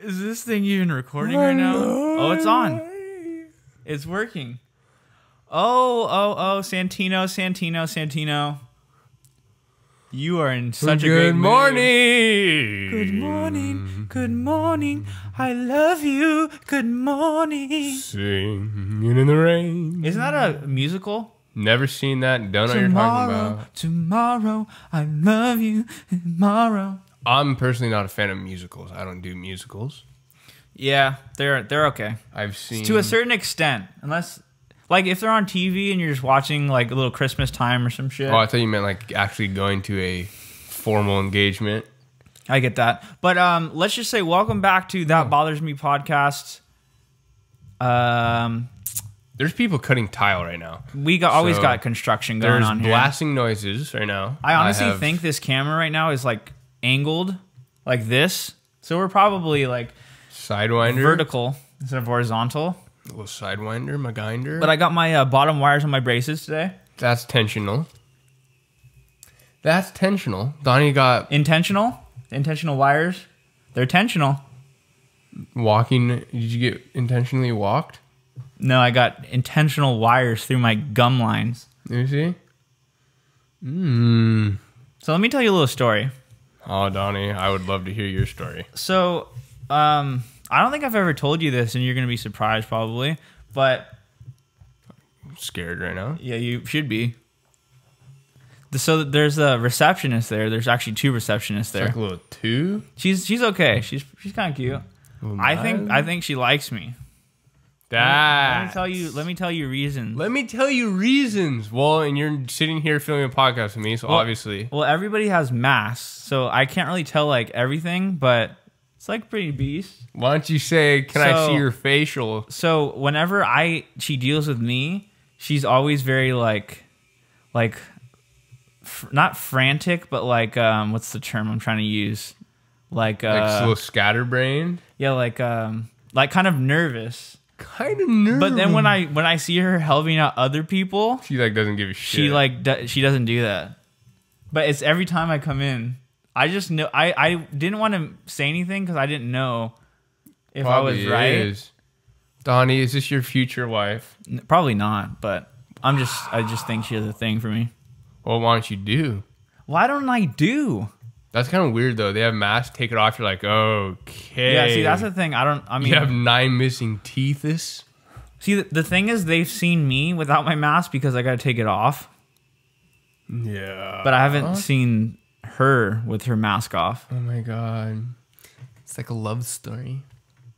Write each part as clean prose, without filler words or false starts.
Is this thing even recording right now? Oh, it's on. It's working. Oh, Santino. You are in such a great mood. Good morning. I love you. Good morning. Singing in the rain. Isn't that a musical? Never seen that. Don't know what you're talking about. Tomorrow, I love you. Tomorrow. I'm personally not a fan of musicals. I don't do musicals. Yeah, they're okay. I've seen to a certain extent, unless like if they're on TV and you're just watching like a little Christmas time or some shit. Oh, I thought you meant like actually going to a formal engagement. I get that, but let's just say welcome back to That Bothers Me podcast. There's people cutting tile right now. We always got construction going on here. There's blasting noises right now. I honestly think this camera right now is like angled like this, so we're probably like sidewinder, vertical instead of horizontal. A little sidewinder, MacGyver. But I got my bottom wires on my braces today. That's tensional. That's tensional. Donnie got intentional wires. They're tensional. Walking. Did you get intentionally walked? No, I got intentional wires through my gum lines. You see? So let me tell you a little story. Oh, Donnie, I would love to hear your story. So, I don't think I've ever told you this, and you're going to be surprised probably, but... I'm scared right now. Yeah, you should be. So there's a receptionist there. There's actually two receptionists there. It's like a little two? She's okay. She's kind of cute. I think she likes me. Let me tell you reasons. Let me tell you reasons. Well, and you're sitting here filming a podcast with me, so obviously. Well, everybody has masks, so I can't really tell like everything, but it's like pretty beast. Why don't you say, can I see your facial? So whenever she deals with me, she's always very like not frantic, but like what's the term I'm trying to use? Like a little scatterbrained. Yeah, like kind of nervous. Kind of nervous. But then when I see her helping out other people, she like doesn't give a shit. She doesn't do that. But it's every time I come in. I just know I didn't want to say anything because I didn't know if Probably I was right. Is. Donnie, is this your future wife? Probably not, but I just think she has a thing for me. Well, why don't you do? Why don't I do? That's kind of weird though. They have masks, take it off, you're like, okay. Yeah, see, that's the thing. You have 9 missing teeths. See, the thing is, they've seen me without my mask because I got to take it off. Yeah. But I haven't seen her with her mask off. Oh my god. It's like a love story.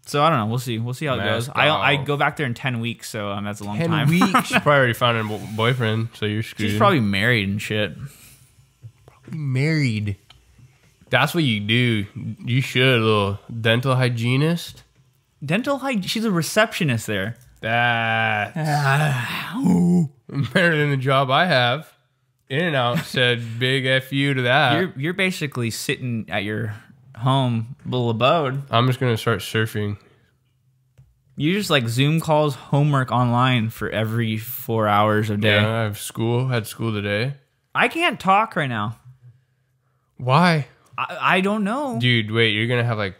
So I don't know. We'll see. We'll see how it goes. I go back there in 10 weeks, so that's a long time. 10 weeks? She probably already found a boyfriend, so you're screwed. She's probably married and shit. Probably married. That's what you do. You should, a little dental hygienist. She's a receptionist there. That's better than the job I have. In-N-Out said big F you to that. You're basically sitting at your home little abode. I'm just going to start surfing. You just like Zoom calls homework online for every 4 hours a day. Yeah, I have school. Had school today. I can't talk right now. Why? I don't know. Dude, wait, you're going to have like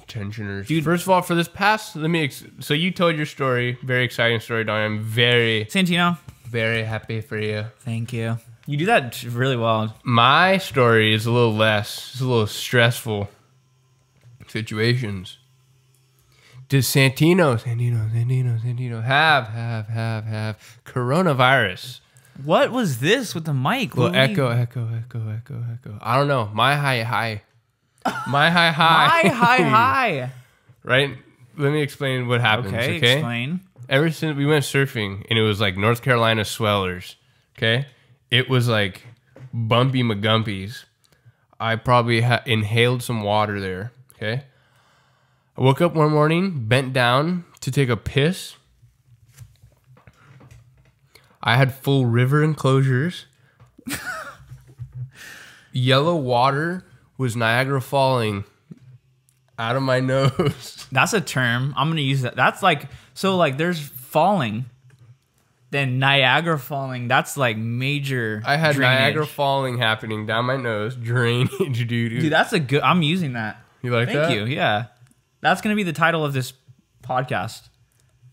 tensioners. Dude, first of all, for this past, so you told your story, very exciting story, Don. I'm Santino, very happy for you. Thank you. You do that really well. My story is a little less, it's a little stressful situations. Does Santino have coronavirus? What was this with the mic? Well, echo. I don't know. My high. My high. Right? Let me explain what happens, okay? Explain. Ever since we went surfing, and it was like North Carolina swellers, okay? It was like bumpy McGumpies. I probably inhaled some water there, okay? I woke up one morning, bent down to take a piss. I had full river enclosures. Yellow water was Niagara falling out of my nose. That's a term. I'm going to use that. That's like, so like there's falling, then Niagara falling. That's like major I had drainage. Niagara falling happening down my nose. Drainage, dude. Dude, that's a good, I'm using that. You like that? Thank you. Yeah. That's going to be the title of this podcast.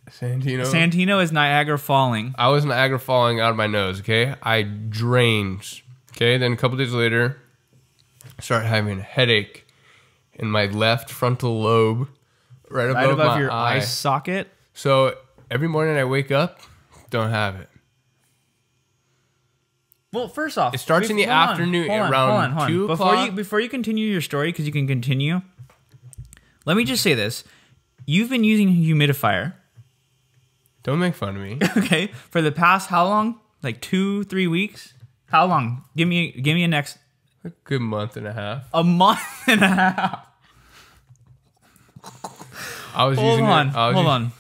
Santino. Santino is Niagara Falling. I was Niagara Falling out of my nose, okay? I drained, okay? Then a couple days later, I started having a headache in my left frontal lobe, right above my your eye socket. So every morning I wake up, don't have it. Well, first off, it starts in the afternoon around 2 o'clock. Before you continue your story, because you can continue, let me just say this. You've been using a humidifier. Don't make fun of me. Okay. For the past how long? Like 2-3 weeks? How long? Give me a next. A good month and a half. A month and a half. Hold on.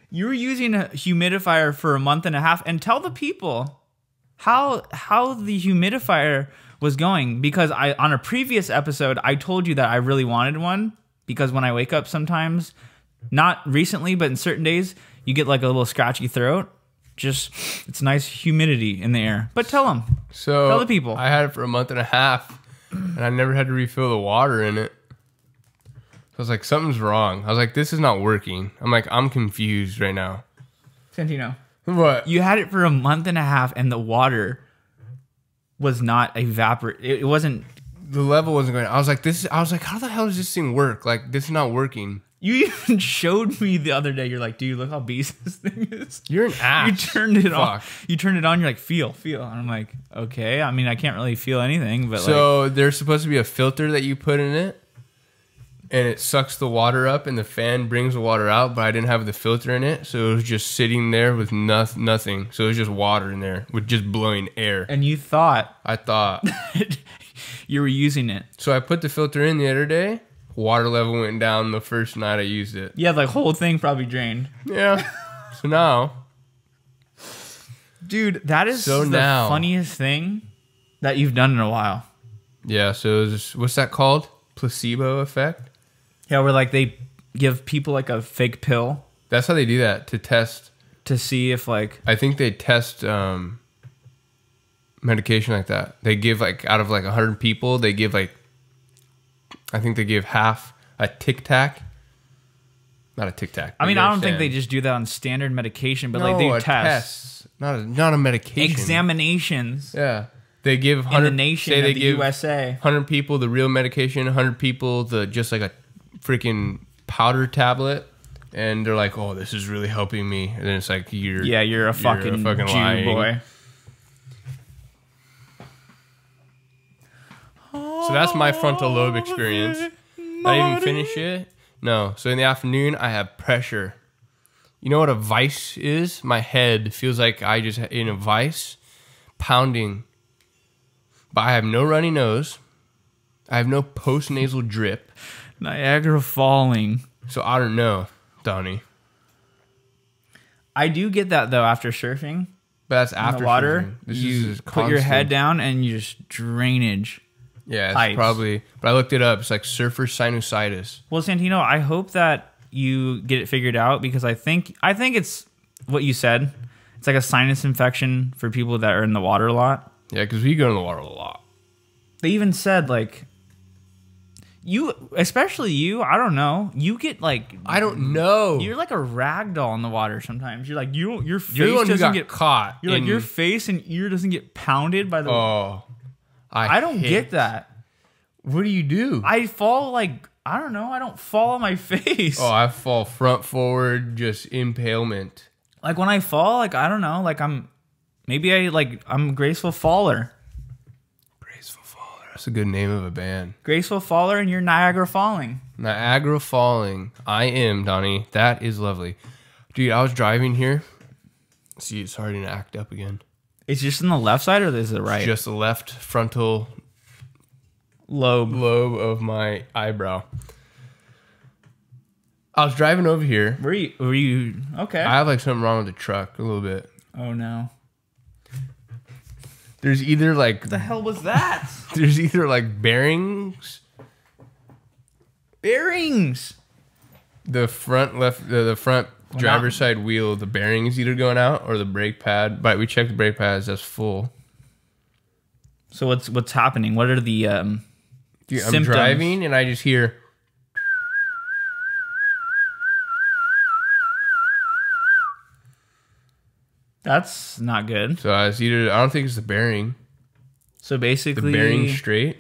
You were using a humidifier for a month and a half, and tell the people how the humidifier was going, because on a previous episode I told you that I really wanted one, because when I wake up sometimes, not recently but in certain days, you get like a little scratchy throat. Just it's nice humidity in the air. But tell the people. I had it for a month and a half and I never had to refill the water in it. I was like, something's wrong. I was like, this is not working. I'm confused right now. Santino. What? You had it for a month and a half and the water was not it wasn't. The level wasn't going. I was like, how the hell does this thing work? Like, this is not working. You even showed me the other day. You're like, dude, look how beast this thing is. You're an ass. You turned it on. You turned it on. You're like, feel. And I'm like, okay. I mean, I can't really feel anything, but so there's supposed to be a filter that you put in it, and it sucks the water up, and the fan brings the water out. But I didn't have the filter in it, so it was just sitting there with nothing. So it was just water in there with just blowing air. And you thought? I thought you were using it. So I put the filter in the other day. Water level went down the first night I used it. Yeah, the whole thing probably drained. Yeah. So now, dude, that is the funniest thing that you've done in a while. Yeah. So it was what's that called? Placebo effect. Yeah, where like they give people like a fake pill. That's how they do that to test to see if like I think they test medication like that. They give like out of like 100 people, they give like. I think they give half a Tic Tac. Not a Tic Tac. I mean, I don't think they just do that on standard medication, but like they do tests. Not a medication. Examinations. Yeah. They give 100 in the nation of the USA. 100 people the real medication, 100 people the just like a freaking powder tablet, and they're like, "Oh, this is really helping me." And then it's like you're a fucking Jew lying. Boy. So that's my frontal lobe experience. Not even finish it? No. So in the afternoon, I have pressure. You know what a vice is? My head feels like I just in a vice, pounding. But I have no runny nose. I have no post-nasal drip. Niagara Falling. So I don't know, Donnie. I do get that, though, after surfing. But that's after the water. Surfing. This you is put your head down and you just drainage. Yeah, it's pipes. probably. But I looked it up. It's like surfer sinusitis. Well, Santino, I hope that you get it figured out, because I think it's what you said. It's like a sinus infection for people that are in the water a lot. Yeah, because we go in the water a lot. They even said like especially you. I don't know. You get like I don't know. You're like a rag doll in the water sometimes. You're like your face You're the one who doesn't got get caught. You're like your face and ear doesn't get pounded by the. Oh. I don't get that. What do you do? I fall like, I don't know. I don't fall on my face. Oh, I fall front forward, just impalement. Like when I fall, like I don't know, like I'm a graceful faller. Graceful Faller. That's a good name of a band. Graceful Faller, and you're Niagara Falling. Niagara Falling. I am, Donnie. That is lovely. Dude, I was driving here. See, it's starting to act up again. It's just in the left side, or is it right? Just the left frontal lobe of my eyebrow. I was driving over here. Were you okay? I have like something wrong with the truck a little bit. Oh no. There's either like What the hell was that? There's either like bearings. The front the front driver's side wheel, the bearing is either going out or the brake pad. But we checked the brake pads, that's full. So what's happening? What are the Dude, I'm symptoms. driving and I just hear. That's not good. So it's either, I don't think it's the bearing. So The basically, bearing straight.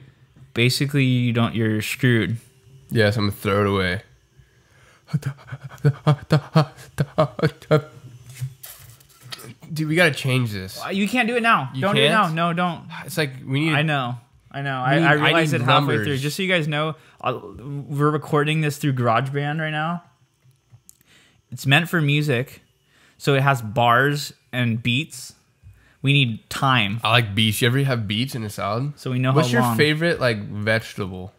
you're screwed. Yes, I'm gonna throw it away. Dude, we gotta change this. You can't do it now. You Don't do it now. can't? No, don't. It's like we need. I know. I I realized need it halfway numbers. through. Just so you guys know, we're recording this through GarageBand right now. It's meant for music, so it has bars and beats. We need time, I like beets. You ever have beets in a salad? so we know What's how your long. favorite like vegetable?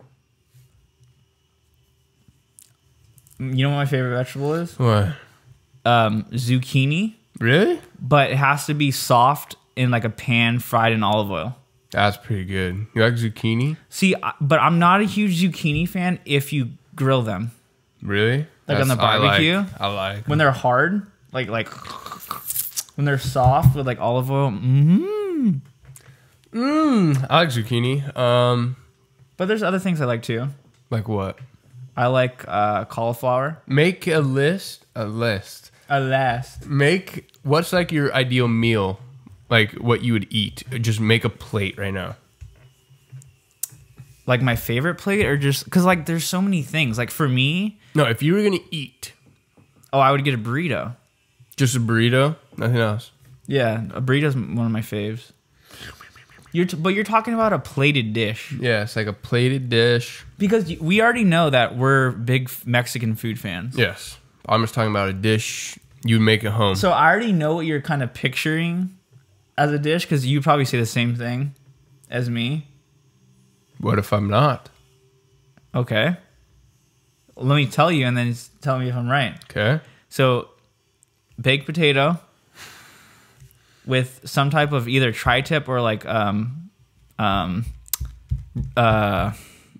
You know what my favorite vegetable is? What? Zucchini, Really? but it has to be soft in like a pan, fried in olive oil. That's pretty good. You like zucchini? See, but I'm not a huge zucchini fan if you grill them. Really? Like on the barbecue? I like. When they're hard, like when they're soft with like olive oil. I like zucchini. But there's other things I like too. Like what? I like cauliflower. Make a list. Make what's like your ideal meal, like what you would eat. Just make a plate right now. Like my favorite plate, or just because like there's so many things. Like for me, No, if you were gonna eat, I would get a burrito. just a burrito, nothing else. Yeah, a burrito's one of my faves. But you're talking about a plated dish. Yeah, it's like a plated dish. Because we already know that we're big Mexican food fans. Yes, I'm just talking about a dish you'd make at home. So I already know what you're kind of picturing as a dish, because you probably say the same thing as me. What if I'm not? Okay. Let me tell you, and then tell me if I'm right. Okay. So, baked potato with some type of either tri-tip or like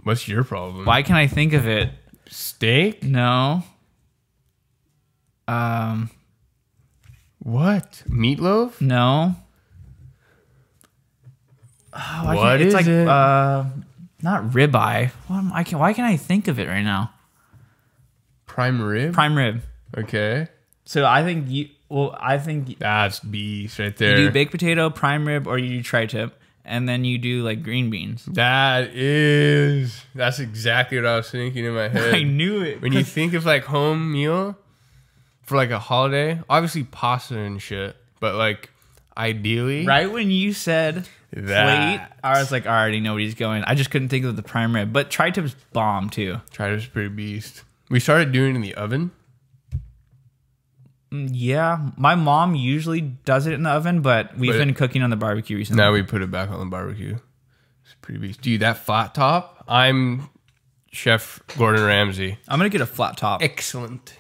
What's your problem? why can't I think of it? Steak? No. What? Meatloaf? No. What is it's like it? not ribeye. Why can't I think of it right now? Prime rib? Prime rib. Okay. So I think you That's beast right there. do baked potato, prime rib, or you do tri-tip, and then you do like green beans. That's exactly what I was thinking in my head. I knew it. When you think of like home meal for like a holiday, obviously pasta and shit, but like ideally, Right when you said plate, I was like, I already know where he's going. I just couldn't think of the prime rib, but tri-tip's bomb too. Tri-tip's pretty beast. We started doing it in the oven. Yeah, my mom usually does it in the oven, but we've been cooking on the barbecue recently. Now we put it back on the barbecue. It's pretty beast. Dude, that flat top, I'm Chef Gordon Ramsay. I'm gonna get a flat top. Excellent.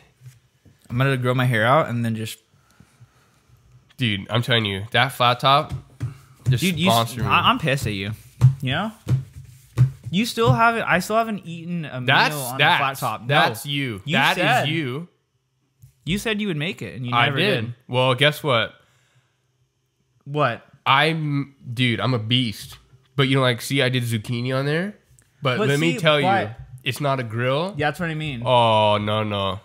I'm gonna grow my hair out and then just. Dude, I'm telling you, that flat top, just sponsor me. I'm pissed at you. You know. You still haven't. I still haven't eaten a meal on the flat top. No. That's you. That is you. You said you would make it, and you never did. Well, guess what? What? Dude, I'm a beast. But you know, like, see, I did zucchini on there. But let me see, tell you, but- it's not a grill. Yeah, that's what I mean. Oh, no.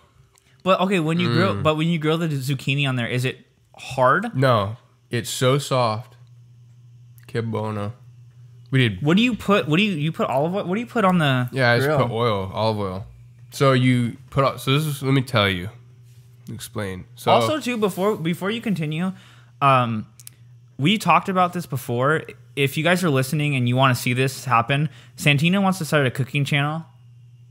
But okay, when you grill the zucchini on there, is it hard? No, it's so soft. Que bono. We did. What do you put? You put olive oil? What do you put on the? Yeah, I just grill? put olive oil. So you put. So this is. Let me tell you. Explain. So Also, too, before you continue, we talked about this before. If you guys are listening and you want to see this happen, Santino wants to start a cooking channel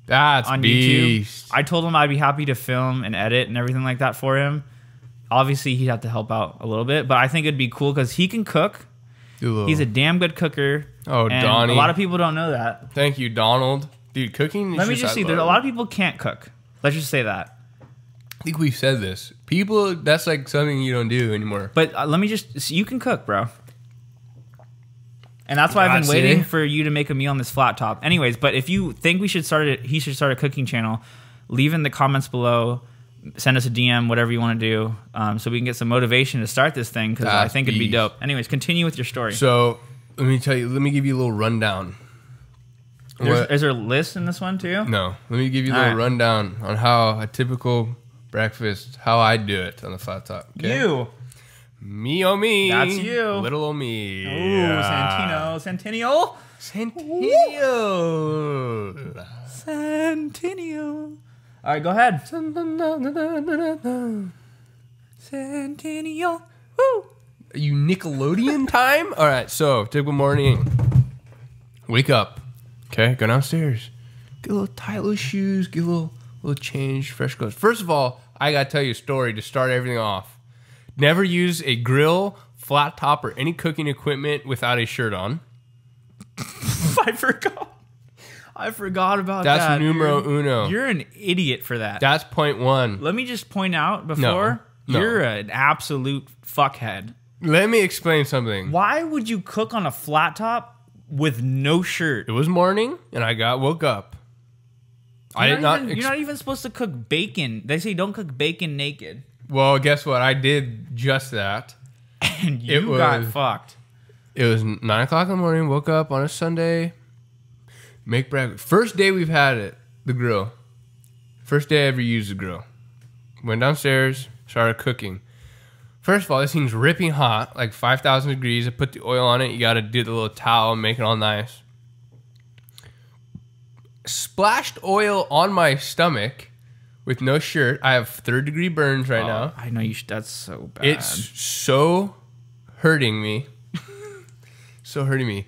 that's on beast. YouTube. I told him I'd be happy to film and edit and everything like that for him. Obviously, he'd have to help out a little bit, but I think it'd be cool because he can cook. He's a damn good cooker. Oh, and Donnie. A lot of people don't know that. Thank you, Donald. Dude, cooking. Let me just see. There's a lot of people can't cook. Let's just say that. I think we've said this. People, that's like something you don't do anymore. But let me just. You can cook, bro. And that's why I've been waiting for you to make a meal on this flat top. Anyways, but if you think he should start a cooking channel, leave in the comments below. Send us a DM, whatever you want to do, so we can get some motivation to start this thing, because I think it'd be dope. Anyways, continue with your story. So let me give you a little rundown. Is there a list in this one too? No. Let me give you a little rundown on how a typical breakfast, how I do it on the flat top. Okay? You. Me, oh me. That's you. Little old me. Ooh, Santino. Centennial. Centennial. Centennial. All right, go ahead. Centennial. Woo. You Nickelodeon time? All right, so typical morning. Wake up. Okay, go downstairs. Get a little tight little shoes. Get a little change, fresh clothes. First of all, I gotta tell you a story to start everything off. Never use a grill, flat top, or any cooking equipment without a shirt on. I forgot about that. That's numero uno. You're an idiot for that. That's point one. Let me just point out before, No. you're an absolute fuckhead. Let me explain something. Why would you cook on a flat top with no shirt? It was morning, and I woke up. You're not even supposed to cook bacon. They say don't cook bacon naked. Well, guess what? I did just that. And you got fucked. It was 9 o'clock in the morning. Woke up on a Sunday. Make breakfast. First day we've had it. The grill. First day I ever used the grill. Went downstairs. Started cooking. First of all, this thing's ripping hot. Like 5,000 degrees. I put the oil on it. You got to do the little towel and make it all nice. Splashed oil on my stomach with no shirt. I have 3rd-degree burns right now. I know you. That's so bad. It's so hurting me. So hurting me.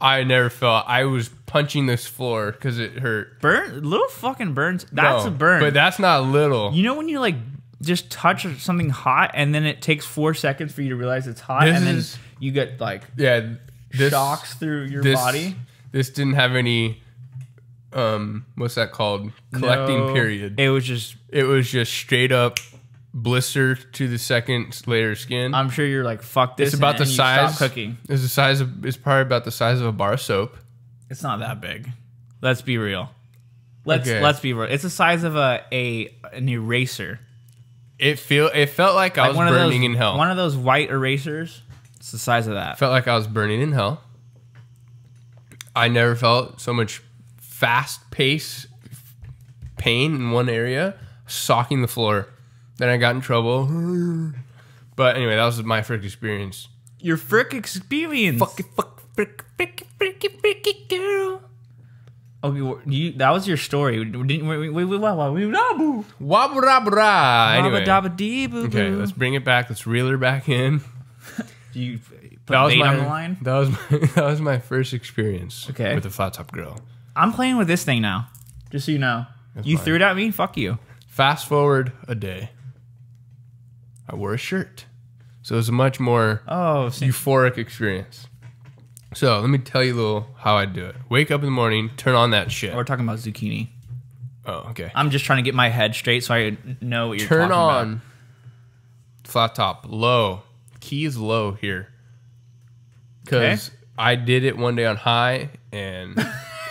I never felt. I was punching this floor because it hurt. Little fucking burns. That's a burn. But that's not little. You know when you like just touch something hot and then it takes 4 seconds for you to realize it's hot, and then you get like shocks through your body. This didn't have any. What's that called? Collecting period. It was just straight up blister to the second layer of skin. I'm sure you're like, fuck this. It's about the size. Stop cooking. It's probably about the size of a bar of soap. It's not that big. Let's be real. Let's be real. It's the size of an eraser. It felt like I was burning in hell. One of those white erasers. It's the size of that. Felt like I was burning in hell. I never felt so much fast-paced pain in one area, socking the floor. Then I got in trouble. But anyway, that was my frick experience. Your frick experience. Frick girl. Okay, that was your story. Anyway, okay, let's bring it back. Let's reel her back in. Do you put bait on the line? That was my first experience with a flat top grill. I'm playing with this thing now, just so you know. You threw it at me? Fuck you. Fast forward a day. I wore a shirt. So it was a much more euphoric experience. So let me tell you a little how I do it. Wake up in the morning, turn on that shit. We're talking about zucchini. Oh, okay. I'm just trying to get my head straight so I know what you're talking about. Turn on flat top, low. Key is low here. Because I did it one day on high and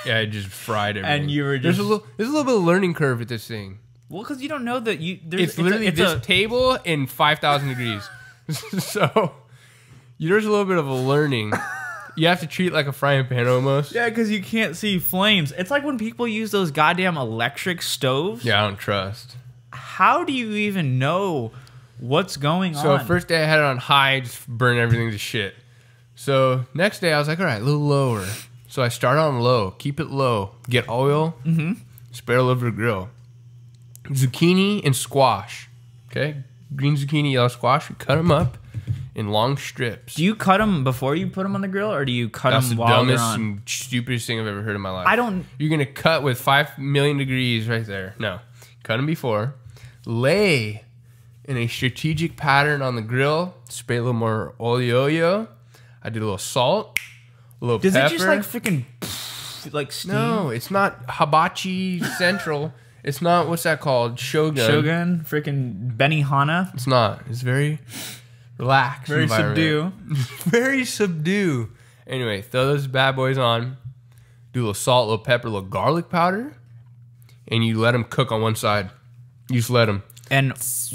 I just fried everything. And you were just... There's a little bit of learning curve with this thing. Well, because you don't know that it's literally this table in 5,000 degrees. So there's a little bit of a learning. You have to treat it like a frying pan almost. Yeah, because you can't see flames. It's like when people use those goddamn electric stoves. Yeah, I don't trust. How do you even know what's going on? So first day I had it on high, just burn everything to shit. So next day I was like, all right, a little lower. So I start on low, keep it low, get oil, spray it all over the grill. Zucchini and squash, okay? Green zucchini, yellow squash, we cut them up in long strips. Do you cut them before you put them on the grill, or do you cut them while they're on? That's the dumbest and stupidest thing I've ever heard in my life. You're going to cut with 5 million degrees right there. No. Cut them before. Lay in a strategic pattern on the grill. Spray a little more oleo. I did a little salt, a little pepper. Does it just like freaking like steam? No, it's not hibachi central. It's not, what's that called? Shogun, freaking Benihana. It's not. It's very relaxed. Very subdue. Very subdue. Anyway, throw those bad boys on. Do a little salt, a little pepper, a little garlic powder. And you let them cook on one side. You just let them. And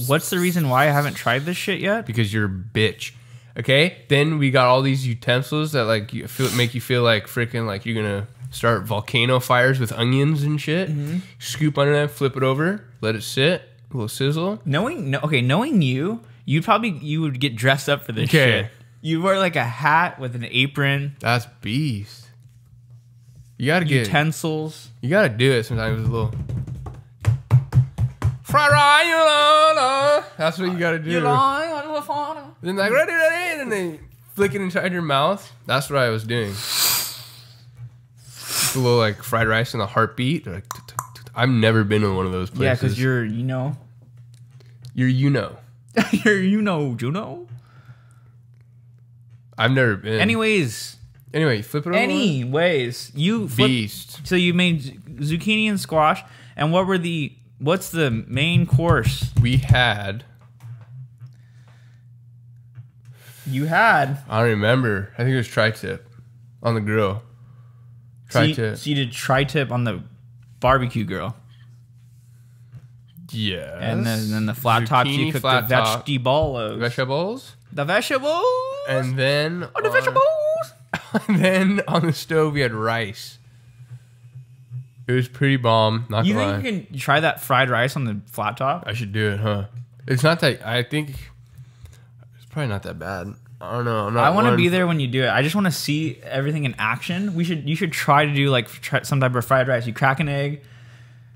what's the reason why I haven't tried this shit yet? Because you're a bitch. Okay? Then we got all these utensils that like make you feel like freaking like you're going to start volcano fires with onions and shit. Scoop on it, flip it over, let it sit, a little sizzle. Knowing you, you would get dressed up for this shit. You wear like a hat with an apron. That's beast. You gotta get utensils. You gotta do it sometimes with a little fried rice. That's what you gotta do. Then like ready, and then flick it inside your mouth. That's what I was doing. A little like fried rice and a heartbeat. Like, I've never been to one of those places. Yeah, because you're Juno. I've never been. Anyway, flip it over. You beast. So you made zucchini and squash, and what's the main course? We had. I don't remember. I think it was tri-tip on the grill. Tri-tip. So you did tri-tip on the barbecue grill. Yeah. And then the flat top, you cooked the vegetables. The vegetables. And then the vegetables. And then on the stove we had rice. It was pretty bomb. Not gonna lie. You think you can try that fried rice on the flat top? I should do it, huh? It's not that. I think it's probably not that bad. I don't know. I want to be there when you do it. I just want to see everything in action. You should try to do like some type of fried rice. You crack an egg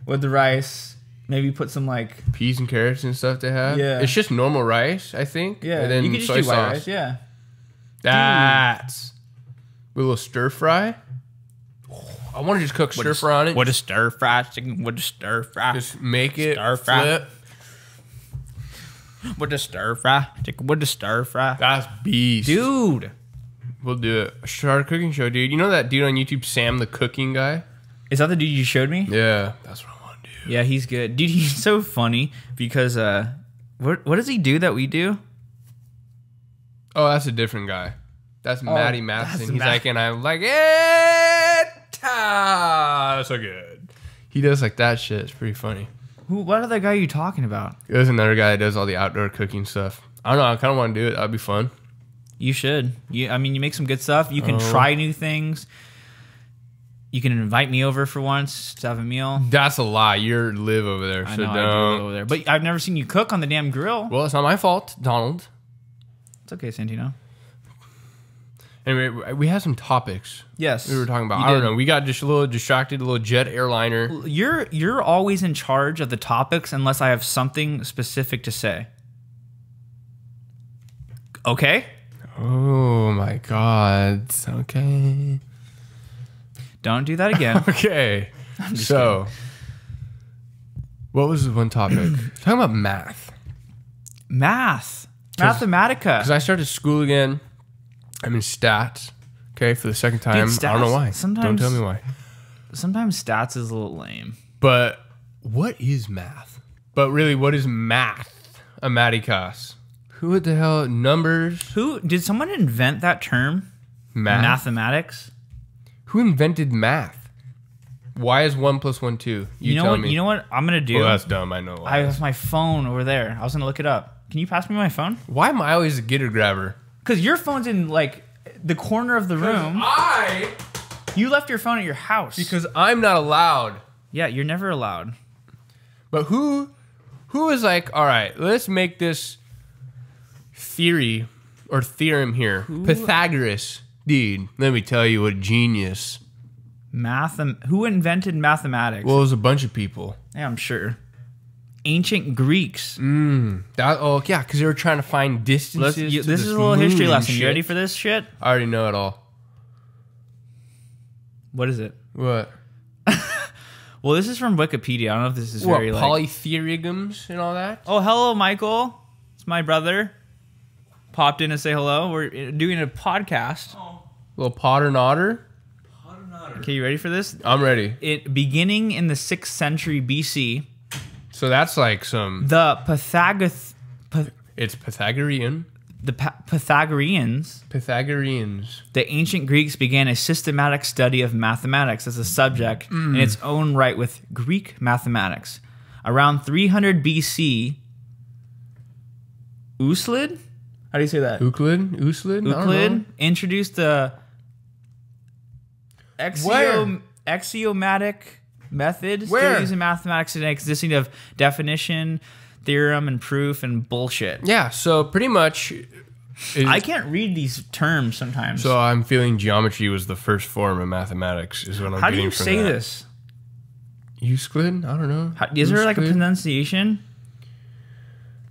with the rice. Maybe put some like peas and carrots and stuff they have. Yeah, it's just normal rice, I think. Yeah, and then you can just soy do white sauce. rice. Yeah, that's with a little stir fry. I want to just cook stir fry on it. What a stir fry chicken? What a stir fry? Just make it stir fry. Flip. What a stir fry chicken? What a stir fry? That's beast, dude. We'll do it. Start a cooking show, dude. You know that dude on YouTube, Sam the Cooking Guy? Is that the dude you showed me? Yeah, that's what I want to do. Yeah, he's good, dude. He's so funny because what does he do that we do? Oh, that's a different guy. That's Matty Matheson. He's like, and I'm like, that's so good. He does like that shit. It's pretty funny. What other guy are you talking about? There's another guy that does all the outdoor cooking stuff. I don't know. I kind of want to do it. That'd be fun. You should. I mean, you make some good stuff. You can try new things. You can invite me over for once to have a meal. That's a lie. You live over there. I know, I do live over there. But I've never seen you cook on the damn grill. Well, it's not my fault, Donald. It's okay, Santino. Anyway, we had some topics. Yes. We were talking about. I don't know. We got just a little distracted, a little jet airliner. You're always in charge of the topics unless I have something specific to say. Okay? Oh my God. Okay. Don't do that again. Okay. So, kidding. What was the one topic? Talking about math. Mathematica. Because I started school again. I'm in stats. Okay, for the second time. Dude, I don't know why. Don't tell me why. Sometimes stats is a little lame. But what is math? But really, what is math? A Maticas. Who the hell? Numbers? Did someone invent that term? Mathematics? Who invented math? Why is 1 + 1 2? You know me. You know what I'm gonna do? Well, that's dumb. I know. I have my phone over there. I was gonna look it up. Can you pass me my phone? Why am I always a getter grabber? Because your phone's in like the corner of the room. You left your phone at your house. Because I'm not allowed. Yeah, you're never allowed. But who is like, all right, let's make this theory or theorem here. Pythagoras. Dude, let me tell you, what a genius. Who invented mathematics? Well, it was a bunch of people. Yeah, I'm sure. Ancient Greeks. Yeah, because they were trying to find distances. This is a little history lesson. You ready for this shit? I already know it all. What is it? What? Well, this is from Wikipedia. I don't know if this is very like polytheorigms and all that. Oh, hello, Michael. It's my brother. Popped in to say hello. We're doing a podcast. Oh. Little Potter and Otter. Okay, you ready for this? I'm ready. Beginning in the 6th century BC. So that's like some... It's Pythagorean. The Pythagoreans. The ancient Greeks began a systematic study of mathematics as a subject in its own right with Greek mathematics. Around 300 BC, Euclid? How do you say that? Euclid introduced the... axiomatic method Where? still used in mathematics today, consisting of definition, theorem, and proof, and bullshit. Yeah, so pretty much... I can't read these terms sometimes. So I'm feeling geometry was the first form of mathematics is what I'm How do getting you from say that. this? Euclid? I don't know. Is there like a Euclid? pronunciation?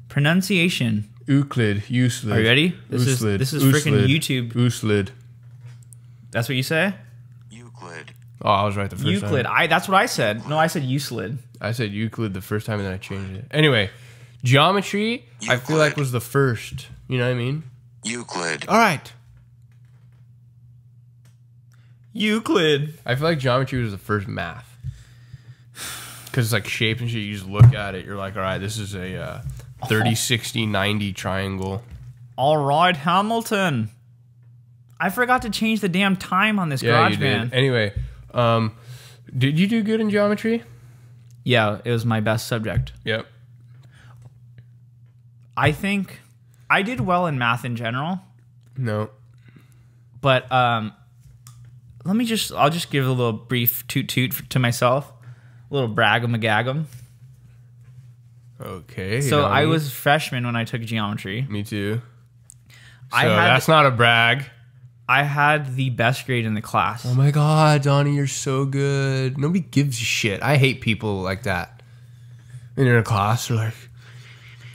Pronunciation. Euclid. Are you ready? This is freaking YouTube. Euclid. That's what you say? Euclid. Oh, I was right the first Euclid. time. That's what I said. No, I said Euclid. I said Euclid the first time and then I changed it. Anyway, geometry, I feel like was the first. You know what I mean? Euclid. All right. Euclid. I feel like geometry was the first math. Because it's like shapes and shit. You just look at it. You're like, all right, this is a 30, 60, 90 triangle. All right, Hamilton. I forgot to change the damn time on this garage band. Anyway, did you do good in geometry? Yeah, it was my best subject. Yep. I think I did well in math in general, No. but I'll just give a little brief toot to myself, a little brag-em-a-gag-em. Okay. So Donnie. I was a freshman when I took geometry. Me too. So I had- that's not a brag. I had the best grade in the class. Oh my God, Donnie, you're so good. Nobody gives a shit. I hate people like that. And in a class, they're like,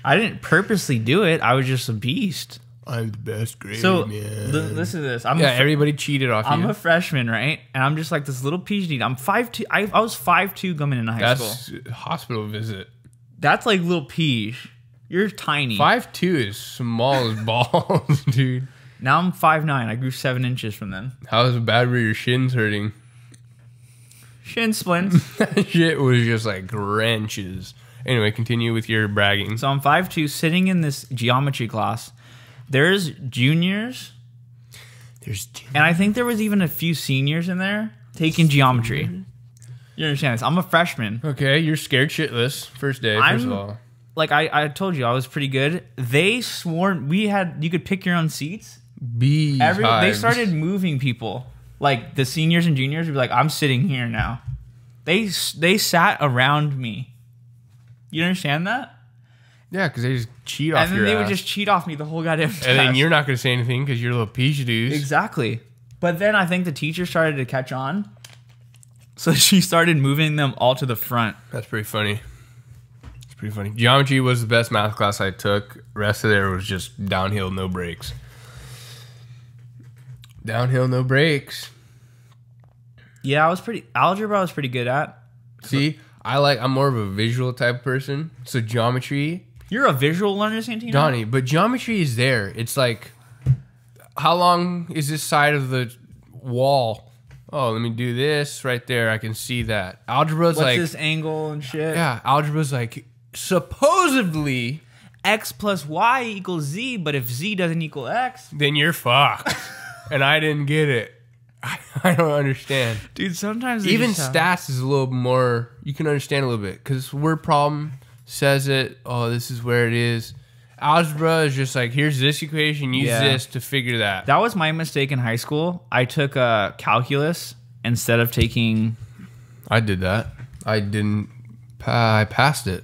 I didn't purposely do it. I was just a beast. I'm the best grade, So man. listen to this. Everybody cheated off I'm you. a freshman, right? And I'm just like this little PhD. I'm 5'2". I was 5'2" coming into high school. That's a hospital visit. That's like little peach. You're tiny. 5'2" is small as balls, dude. Now I'm 5'9". I grew 7 inches from then. How is it bad where your shin's hurting? Shin splints. That shit was just like wrenches. Anyway, continue with your bragging. So I'm 5'2", sitting in this geometry class. There's juniors, and I think there was even a few seniors in there taking geometry. You understand this? I'm a freshman. Okay, you're scared shitless. First day, first of all. Like I told you, I was pretty good. They swore you could pick your own seats. They started moving people. Like the seniors and juniors would be like, I'm sitting here now. They sat around me. You understand that? Yeah, because they just cheat off And then your they ass. would just cheat off me the whole goddamn test. And then you're not going to say anything because you're a little peach dudes. Exactly. But then I think the teacher started to catch on. So she started moving them all to the front. That's pretty funny. It's pretty funny. Geometry was the best math class I took. Rest of there was just downhill, no brakes. Downhill, no brakes. Yeah, algebra I was pretty good at. See, I'm more of a visual type person. So geometry, You're a visual learner, Santino? Johnny, but geometry is there. It's like, how long is this side of the wall? Oh, let me do this right there. I can see that. Algebra's What's like this angle and shit? yeah, algebra's like supposedly X plus Y equals Z, but if Z doesn't equal X... then you're fucked. And I didn't get it. I don't understand. Dude, sometimes... Even stats is a little more, you can understand a little bit. Because word problem says it, oh, this is where it is. Algebra is just like, here's this equation, use this to figure that. That was my mistake in high school. I took calculus instead of taking... I did that. I I passed it.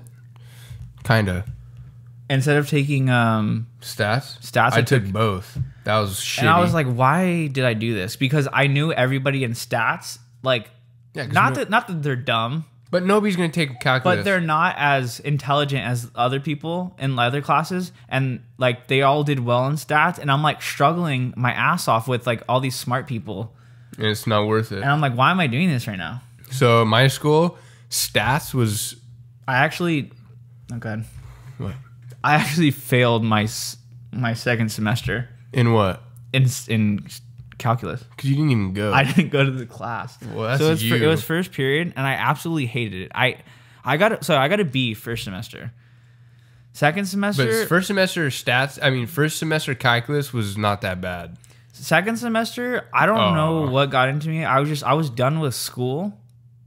Kind of. Instead of taking... Stats, I took both. That was shitty. And I was like, why did I do this? Because I knew everybody in stats, like, yeah, not that they're dumb, but nobody's going to take calculus. but they're not as intelligent as other people in other classes. And like, they all did well in stats. And I'm like struggling my ass off with like all these smart people. And it's not worth it. And I'm like, why am I doing this right now? So my school, stats was... I actually... Oh, God. What? I actually failed my second semester In what? in calculus. Because you didn't even go. I didn't go to the class. Well, that's so you. it was first period, and I absolutely hated it. I got a B first semester. Second semester, But first semester stats, first semester calculus was not that bad. second semester, I don't know what got into me. I was done with school.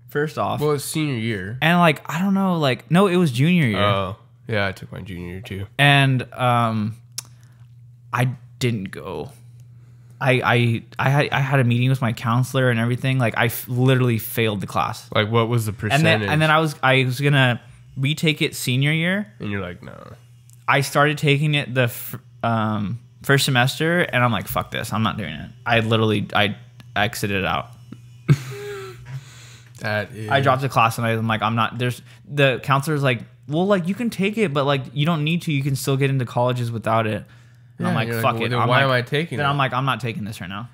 First off, Well, it's senior year. and like I don't know, like no, it was junior year, Oh, yeah, I took my junior year too. and I didn't go. I had a meeting with my counselor and everything. Like I literally failed the class. Like, what was the percentage? And then I was gonna retake it senior year. And you're like, no. I started taking it the first semester, and I'm like, fuck this, I'm not doing it. I exited out. I dropped the class, and I'm like, I'm not. There's the counselor's like, well, like you can take it, but like you don't need to. You can still get into colleges without it. And I'm like, fuck it. Then why am I taking it? Then I'm like, I'm not taking this right now.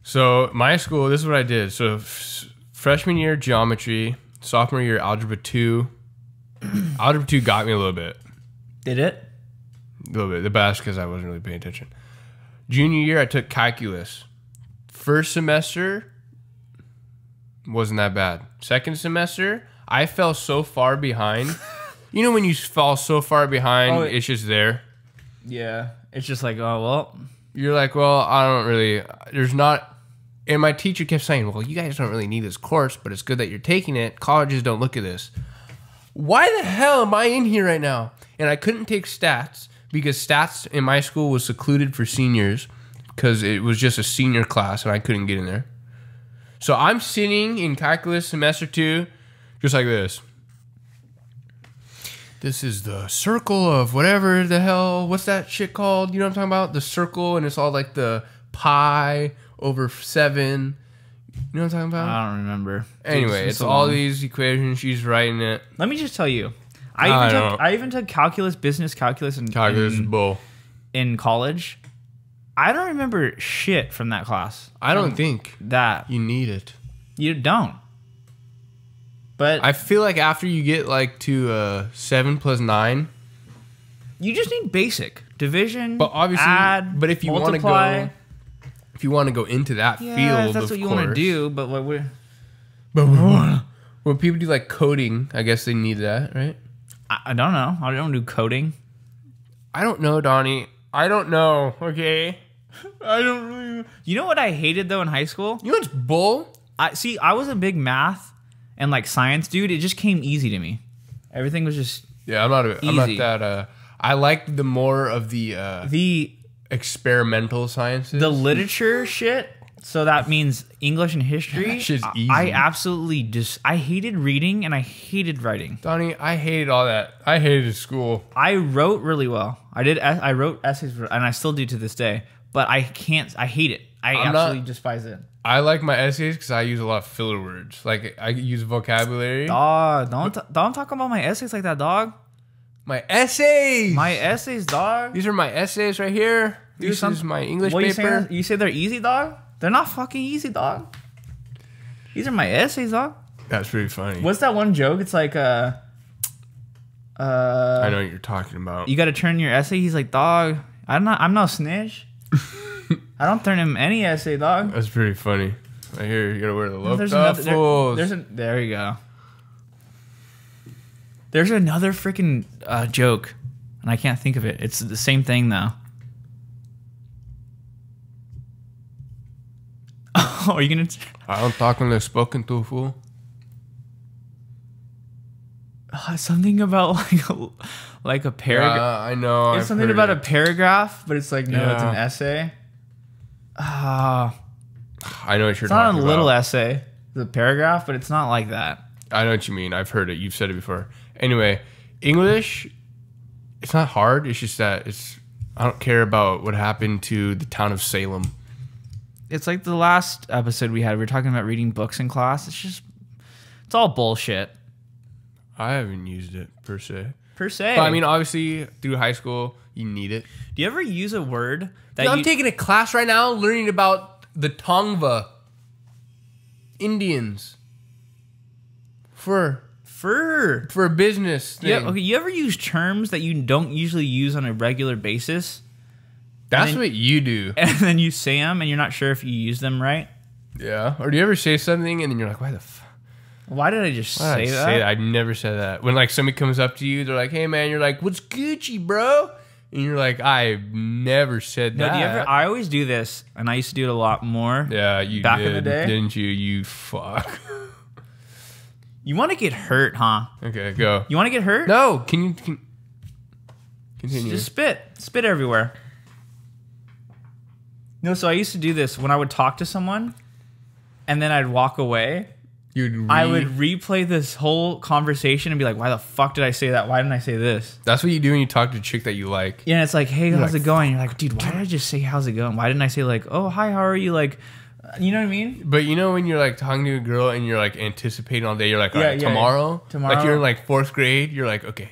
So my school, this is what I did. So freshman year geometry, sophomore year algebra 2. Algebra 2 got me a little bit. Did it? A little bit. The best because I wasn't really paying attention. Junior year, I took calculus. First semester wasn't that bad. Second semester, I fell so far behind. You know when you fall so far behind, it's just there? Yeah. It's just like, oh, well. You're like, well, I don't really, there's not, and my teacher kept saying, well, you guys don't really need this course, but it's good that you're taking it. Colleges don't look at this. Why the hell am I in here right now? And I couldn't take stats because stats in my school was secluded for seniors because it was just a senior class and I couldn't get in there. So I'm sitting in calculus semester 2 just like this. This is the circle of whatever the hell, what's that shit called? You know what I'm talking about? The circle, and it's all like the pi over 7. You know what I'm talking about? I don't remember. Anyway, it's all these equations. She's writing it. Let me just tell you. I even took calculus, business calculus, and calculus is bull in college. I don't remember shit from that class. I don't think that you need it. You don't. But I feel like after you get like to 7 plus 9, you just need basic division. But obviously, add, but if you want to go, into that field, that's what you want to do. But what we're when people do like coding, I guess they need that, right? I don't know. I don't do coding. I don't know, Donnie. I don't know. Okay. I don't really. You know what I hated though in high school? You know what's bull? I was a big math and like science dude. It just came easy to me. Everything was just I'm not that. I like the more of the experimental sciences, the literature shit. So that means English and history. That shit's easy. I absolutely I hated reading and I hated writing. Donnie, I hated all that. I hated school. I wrote really well. I wrote essays and I still do to this day. But I can't. I hate it. I absolutely despise it. I like my essays because I use a lot of filler words. Like I use vocabulary. Dog, don't talk about my essays like that, dog. My essays. My essays, dog. These are my essays right here. This is my English paper. You say they're easy, dog? They're not fucking easy, dog. These are my essays, dog. That's pretty funny. What's that one joke? It's like I know what you're talking about. You got to turn your essay. He's like, dog. I'm no snitch. I don't turn him any essay, dog. That's pretty funny. Right here, you gotta wear the look. There you go. There's another freaking joke, and I can't think of it. It's the same thing though. Oh, are you gonna? I don't talk when they're spoken to, fool. Something about like a paragraph. I know. It's something about a paragraph, but it's like no, it's an essay. I know what you're talking about. It's not a little essay, the paragraph, but it's not like that. I know what you mean. I've heard it. You've said it before. Anyway, English, it's not hard. It's just that I don't care about what happened to the town of Salem. It's like the last episode we had. We were talking about reading books in class. It's all bullshit. I haven't used it per se. But I mean, obviously, through high school, you need it. Do you ever use a word that I'm taking a class right now learning about the Tongva Indians for a business thing. Yeah, okay, you ever use terms that you don't usually use on a regular basis? That's what you do. And then you say them and you're not sure if you use them right? Yeah. Or do you ever say something and then you're like, why the fuck? Why did I just say that? I've never said that. When like somebody comes up to you, they're like, hey man, you're like, what's Gucci, bro? And you're like, I've never said that. I always do this, and I used to do it a lot more. Yeah, you back in the day, didn't you? You fuck. You want to get hurt, huh? Okay, go. You want to get hurt? No. Can you continue? Just spit everywhere. No, so I used to do this when I would talk to someone, and then I'd walk away. I would replay this whole conversation and be like, "Why the fuck did I say that? Why didn't I say this?" That's what you do when you talk to a chick that you like. Yeah, and it's like, "Hey, how's like, it going?" You're like, "Dude, why did I just say how's it going? Why didn't I say like, oh hi, how are you?" Like, you know what I mean? But you know when you're like talking to a girl and you're like anticipating all day, you're like, all right, tomorrow, like you're in like 4th grade, you're like, okay,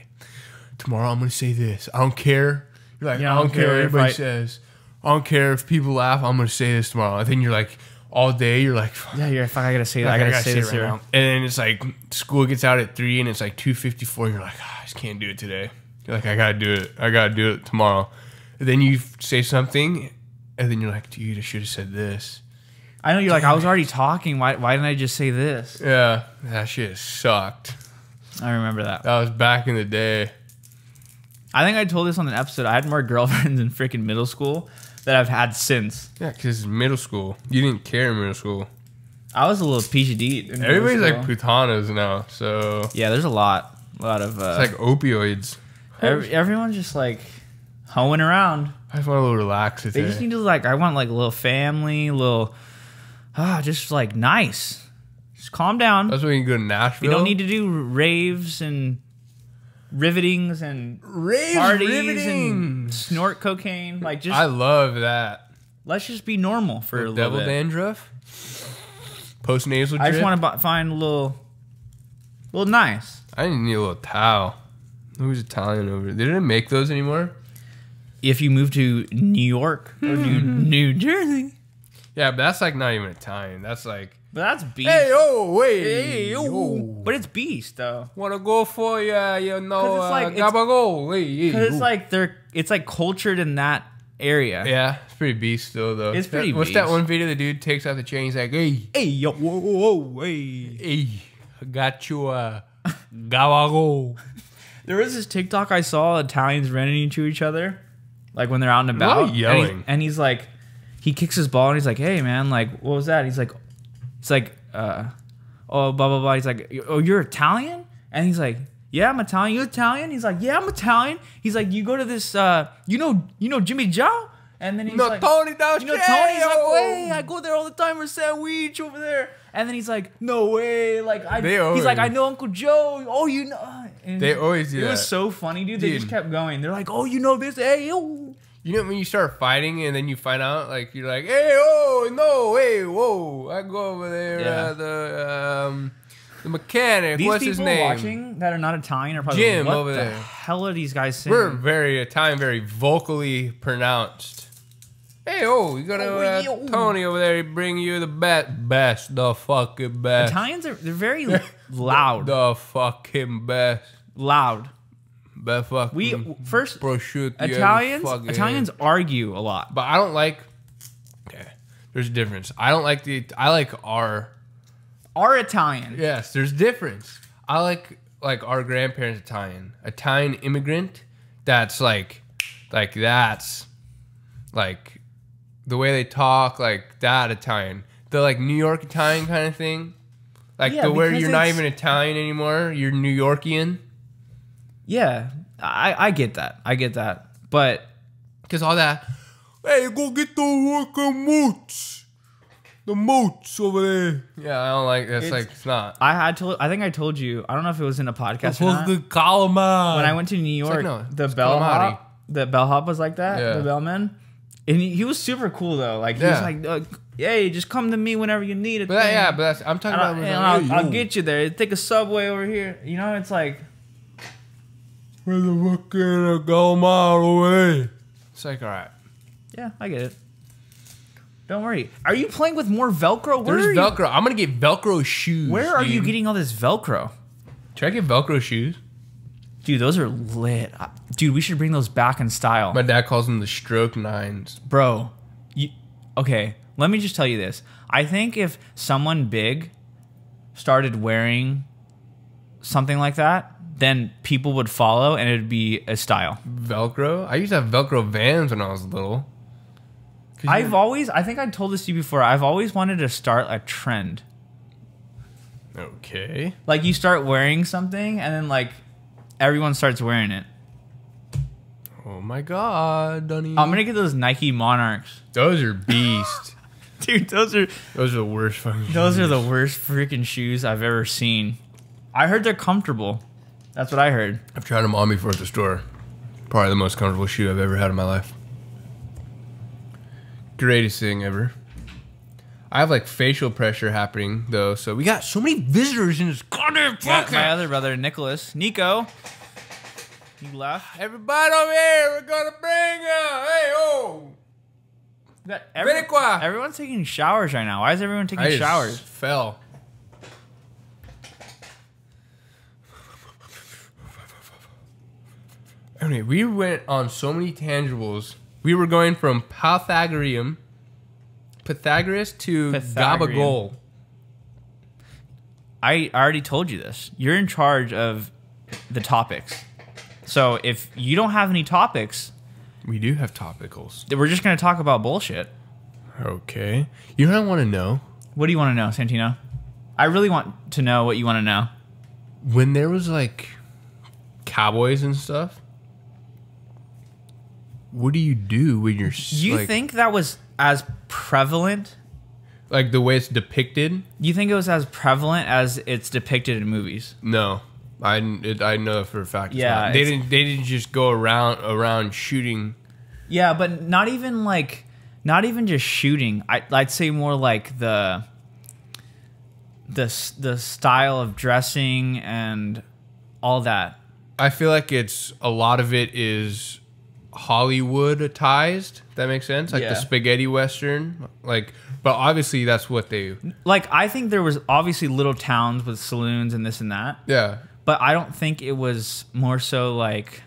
tomorrow I'm gonna say this. I don't care. You're like, I don't care what everybody says. I don't care if people laugh. I'm gonna say this tomorrow. And then you're like, all day you're like, fuck. Yeah, you're fuck. I gotta say that. I gotta say this right now. And then it's like school gets out at 3 and it's like 2:54. You're like, I just can't do it today. You're like, I gotta do it. I gotta do it tomorrow. And then you say something, and then you're like, dude, I should have said this. I know you're like, I was already talking. Why didn't I just say this? Yeah, that shit sucked. I remember that. That was back in the day. I think I told this on an episode. I had more girlfriends in freaking middle school that I've had since. Yeah, because middle school. You didn't care in middle school. I was a little piece of deed. Everybody's like putanas now, so... Yeah, there's a lot of... it's like opioids. Everyone's just like hoeing around. I just want a little relax today. They just need to like, I want like a little family, just like nice. Just calm down. That's when you go to Nashville. You don't need to do raves and rivetings and parties and snort cocaine. Like, just I love that. Let's just be normal for a little devil bit. dandruff, postnasal drip. I just want to find a little nice. I didn't need a little towel. Who's Italian over there? They didn't make those anymore. If you move to New York or New Jersey, yeah, but that's like not even Italian. That's like, but that's beast. Hey, oh, wait, hey, oh. But it's beast though. Wanna go for you know, it's like, gabago. Because it's like cultured in that area. Yeah, it's pretty beast still though. It's pretty. What's that one video? The dude takes out the chain. He's like, hey, yo, whoa, hey, I got you a gabago. There was this TikTok I saw Italians running into each other, like when they're out and about, yelling. And he's like, he kicks his ball and he's like, hey man, like what was that? He's like, oh blah blah blah. He's like, oh you're Italian? And he's like, yeah I'm Italian. You Italian? He's like, yeah I'm Italian. He's like, you go to this, you know Jimmy Joe? And then he's like, Tony down Tony's like, hey, I go there all the time for sandwich over there. And then he's like, no way. Like he's like, I know Uncle Joe. Oh, you know. And they always do that. It was so funny, dude. They just kept going. They're like, oh, you know this? Hey, yo. You know when you start fighting and then you find out, like you're like, hey, oh, no, hey, whoa, I go over there, the mechanic. These what's his name? People watching that are not Italian are probably Jim like, what over the there. hell are these guys saying? We're very Italian, very vocally pronounced. Hey, oh, you got Tony over there. He bring you the best, the fucking best. Italians they're very loud. The fucking best. Loud. Best fucking prosciutto. Italians argue a lot. But I don't like. Okay, there's a difference. I like our Italian. Yes, there's difference. I like our grandparents Italian immigrant. That's like that's like the way they talk, like that Italian. The like New York Italian kind of thing. Like where you're not even Italian anymore, you're New Yorkian. Yeah, I get that. But because all that, hey, go get the fucking moots. The moots over there. Yeah, I don't like that's like it's not. I think I told you. I don't know if it was in a podcast or not. The calamari. When I went to New York, the bellhop was like that. Yeah. The bellman, and he was super cool though. Like he was like, "Hey, just come to me whenever you need it." But I'm talking about. I'll get you there. Take a subway over here. You know, it's like. Where the fucking calamari away? It's like, all right. Yeah, I get it. Don't worry. Are you playing with more Velcro? There's Velcro. I'm going to get Velcro shoes. Where are you getting all this Velcro? Should I get Velcro shoes? Dude, those are lit. Dude, we should bring those back in style. My dad calls them the stroke 9s. Bro, okay, let me just tell you this. I think if someone big started wearing something like that, then people would follow and it'd be a style. Velcro? I used to have Velcro Vans when I was little. I think I told this to you before, I've always wanted to start a trend. Okay. Like you start wearing something and then like everyone starts wearing it. Oh my God, Dunny. I'm gonna get those Nike Monarchs. Those are beast. Dude, those are the worst fucking those are the worst freaking shoes I've ever seen. I heard they're comfortable. That's what I heard. I've tried them on before at the store. Probably the most comfortable shoe I've ever had in my life. Greatest thing ever. I have like facial pressure happening though, so we got so many visitors in this goddamn Yeah, podcast. my other brother, Nico. He left. Everybody over here, we're gonna bring hey oh. Everyone's taking showers right now. Why is everyone taking I just showers? fell. Anyway, we went on so many tangibles. We were going from Pythagoras to Gabagol. I already told you this. You're in charge of the topics. So if you don't have any topics, We do have topicals. we're just going to talk about bullshit. Okay. You know what I want to know? What do you want to know, Santino? I really want to know what you want to know. When there was like cowboys and stuff, what do you do when you're You like, think that was as prevalent? like the way it's depicted? You think it was as prevalent as it's depicted in movies? No. I know for a fact. It's Yeah, not. They didn't just go around shooting. Yeah, but not even just shooting. I'd say more like the style of dressing and all that. I feel like it's a lot of it is Hollywoodized. That makes sense. Like Yeah. the spaghetti western. Like, but obviously that's what they. Like, I think there was obviously little towns with saloons and this and that, Yeah. but I don't think it was more so like,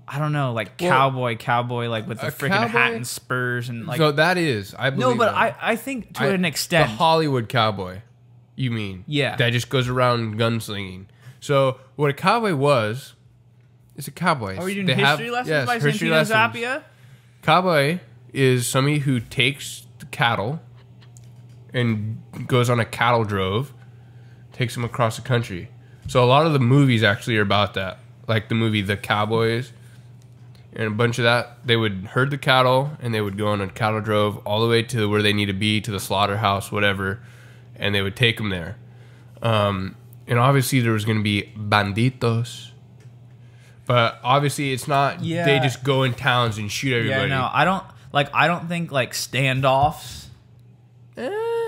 I don't know, like Well, cowboy, like with the a freaking hat cowboy- and spurs and like. So that is. I believe. No, but that. I think to I- an extent. The Hollywood cowboy, you mean? Yeah. That just goes around gunslinging. So what a cowboy was, is a cowboy. Are we doing They history have- lessons yes, by history Santino lessons. Zappia? Cowboy is somebody who takes the cattle and goes on a cattle drove, takes them across the country. So a lot of the movies actually are about that. Like the movie The Cowboys and a bunch of that. They would herd the cattle and they would go on a cattle drove all the way to where they need to be, to the slaughterhouse, whatever, and they would take them there. And obviously there was going to be banditos. But obviously it's not, Yeah. they just go in towns and shoot everybody. Yeah, no, I don't think like standoffs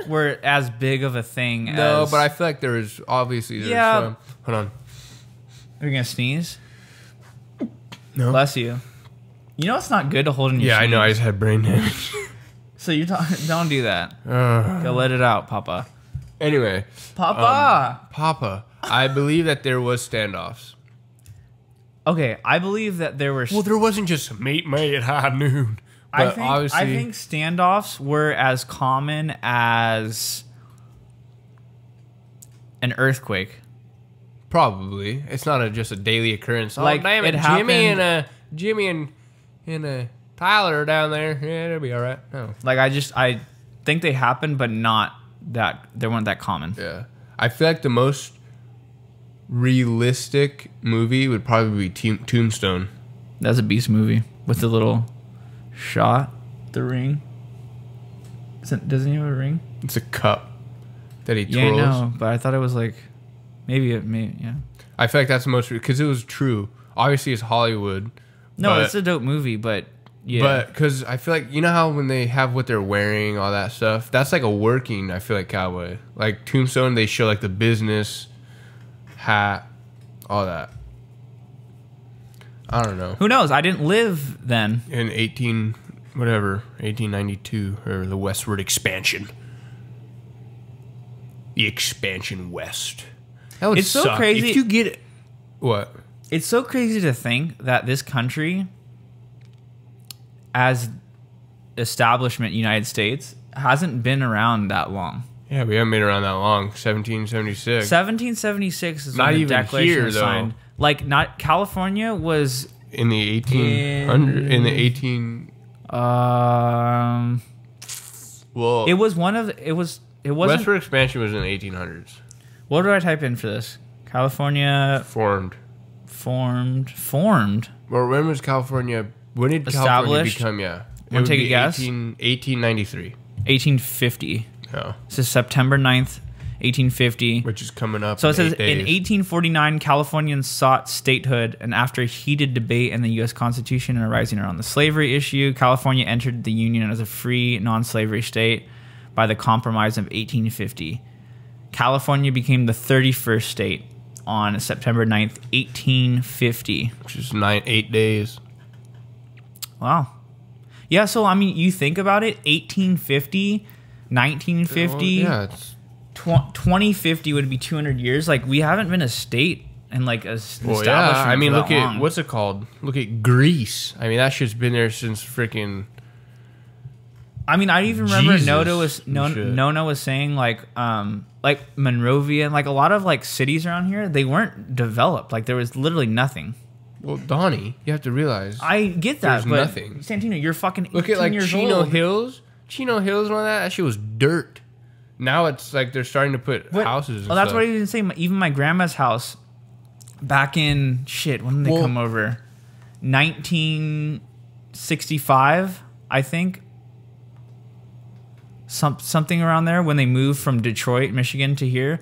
were as big of a thing. No, as, but I feel like there was obviously there's Yeah. some. Hold on. Are you gonna sneeze? No. Bless you. You know it's not good to hold in your Yeah, I know. I sneeze. just had brain damage. So you don't do that. Go let it out, Papa. Anyway, Papa. Papa, I believe that there was standoffs. Okay, I believe that there were. Well, there wasn't just meet me at high noon. But I think standoffs were as common as an earthquake. probably it's not just a daily occurrence. Like, oh, damn it it, Jimmy and Tyler are down there. Yeah, it'll be all right. No. Like I think they happened, but not that they weren't that common. Yeah, I feel like the most realistic movie would probably be Tombstone. That's a beast movie with the little shot, the ring. Doesn't he have a ring? It's a cup that he Yeah, I twirls. know, but I thought it was like maybe yeah. I feel like that's the most because it was true. Obviously, it's Hollywood. No, but, it's a dope movie, but yeah. But because I feel like you know how when they have what they're wearing, all that stuff. That's like a working. I feel like cowboy. Like Tombstone, they show like the business hat, all that. I don't know. Who knows? I didn't live then. In 1892, or the westward expansion. The expansion west. That would It's so suck. crazy. If you get it, what? It's so crazy to think that this country, as establishment United States, hasn't been around that long. Yeah, we haven't been around that long. 1776. 1776 is Not when the even Declaration here, was though. signed. Like, not California was In the 1800, in the 18. Well, it was one of it wasn't. westward expansion was in the 1800s. What do I type in for this? California Formed. Formed. Or when was California? When did California Established? become? Yeah. Wanna take a guess? 1893. 1850. Oh, This is September 9th, 1850. which is coming up. So it says, 8 days. in 1849, Californians sought statehood, and after heated debate in the U.S. Constitution and arising around the slavery issue, California entered the Union as a free, non-slavery state by the Compromise of 1850. California became the 31st state on September 9th, 1850. Which is 8 days. Wow. Yeah, so, I mean, you think about it, 1850, 1950... Well, yeah, it's 2050 would be 200 years. Like, we haven't been a state and like a establishment. yeah. I mean, for look that at long. what's it called? Look at Greece. I mean, that shit's been there since freaking. I mean, I even remember Jesus Nona was saying like Monrovia and like a lot of like cities around here, they weren't developed. Like there was literally nothing. Well, Donnie, you have to realize. I get that, There's but nothing. Santino, you're fucking 18 Look at like years Chino old. Hills. Chino Hills and all that. That shit was dirt. Now it's like they're starting to put houses. And Well, that's stuff. what I was saying. Even my grandma's house, back in when did they come over? 1965, I think. Something around there when they moved from Detroit, Michigan to here.